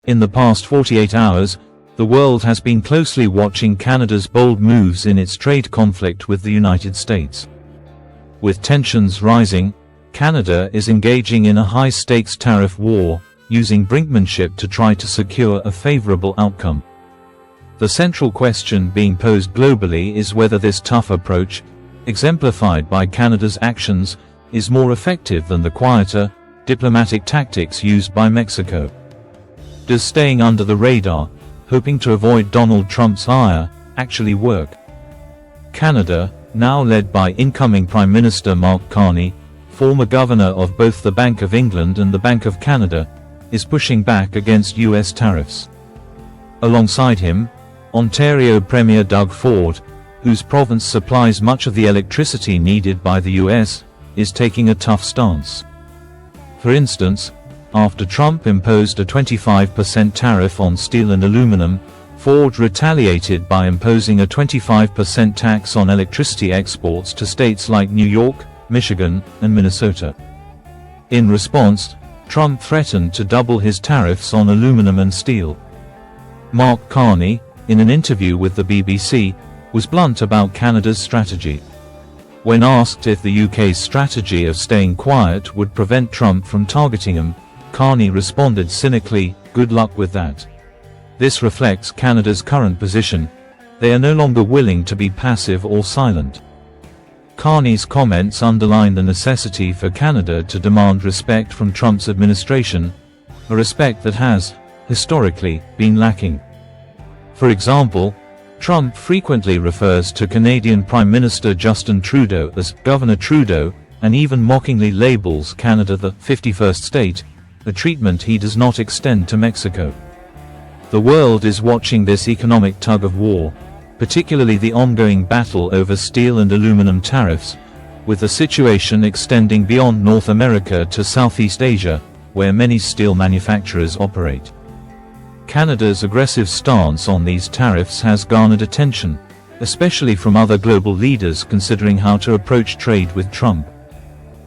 In the past 48 hours, the world has been closely watching Canada's bold moves in its trade conflict with the United States. With tensions rising, Canada is engaging in a high-stakes tariff war, using brinkmanship to try to secure a favorable outcome. The central question being posed globally is whether this tough approach, exemplified by Canada's actions, is more effective than the quieter, diplomatic tactics used by Mexico. Does staying under the radar, hoping to avoid Donald Trump's ire, actually work? Canada, now led by incoming Prime Minister Mark Carney, former governor of both the Bank of England and the Bank of Canada, is pushing back against US tariffs. Alongside him, Ontario Premier Doug Ford, whose province supplies much of the electricity needed by the US, is taking a tough stance. For instance, after Trump imposed a 25% tariff on steel and aluminum, Ford retaliated by imposing a 25% tax on electricity exports to states like New York, Michigan, and Minnesota. In response, Trump threatened to double his tariffs on aluminum and steel. Mark Carney, in an interview with the BBC, was blunt about Canada's strategy. When asked if the UK's strategy of staying quiet would prevent Trump from targeting him, Carney responded cynically, "Good luck with that." This reflects Canada's current position. They are no longer willing to be passive or silent. Carney's comments underline the necessity for Canada to demand respect from Trump's administration, a respect that has, historically, been lacking. For example, Trump frequently refers to Canadian Prime Minister Justin Trudeau as Governor Trudeau, and even mockingly labels Canada the 51st state, a treatment he does not extend to Mexico. The world is watching this economic tug-of-war, particularly the ongoing battle over steel and aluminum tariffs, with the situation extending beyond North America to Southeast Asia, where many steel manufacturers operate. Canada's aggressive stance on these tariffs has garnered attention, especially from other global leaders considering how to approach trade with Trump.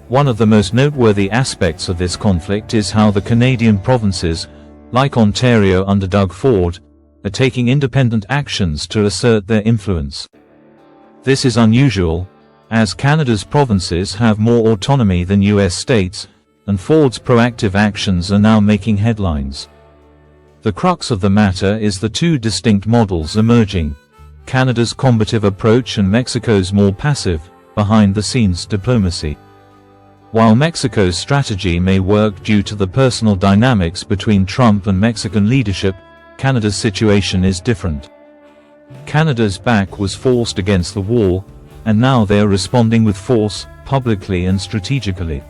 One of the most noteworthy aspects of this conflict is how the Canadian provinces, like Ontario under Doug Ford, are taking independent actions to assert their influence. This is unusual, as Canada's provinces have more autonomy than US states, and Ford's proactive actions are now making headlines. The crux of the matter is the two distinct models emerging: Canada's combative approach and Mexico's more passive, behind-the-scenes diplomacy. While Mexico's strategy may work due to the personal dynamics between Trump and Mexican leadership, Canada's situation is different. Canada's back was forced against the wall, and now they are responding with force, publicly and strategically.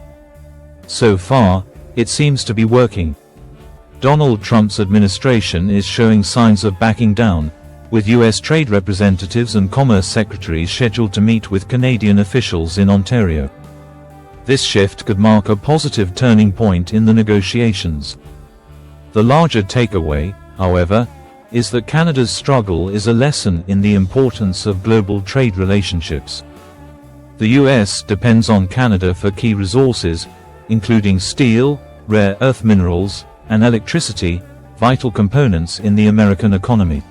So far, it seems to be working. Donald Trump's administration is showing signs of backing down, with US trade representatives and commerce secretaries scheduled to meet with Canadian officials in Ontario. This shift could mark a positive turning point in the negotiations. The larger takeaway, however, is that Canada's struggle is a lesson in the importance of global trade relationships. The US depends on Canada for key resources, including steel, rare earth minerals, and electricity, vital components in the American economy.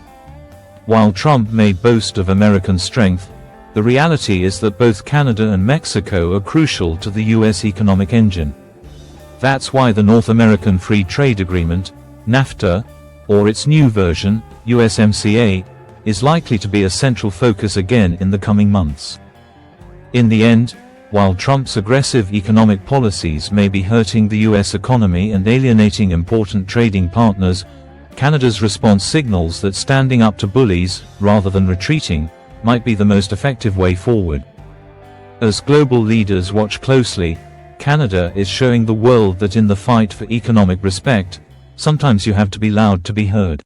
While Trump may boast of American strength, the reality is that both Canada and Mexico are crucial to the US economic engine. That's why the North American Free Trade Agreement, NAFTA, or its new version, USMCA, is likely to be a central focus again in the coming months. In the end, while Trump's aggressive economic policies may be hurting the US economy and alienating important trading partners, Canada's response signals that standing up to bullies, rather than retreating, might be the most effective way forward. As global leaders watch closely, Canada is showing the world that in the fight for economic respect, sometimes you have to be loud to be heard.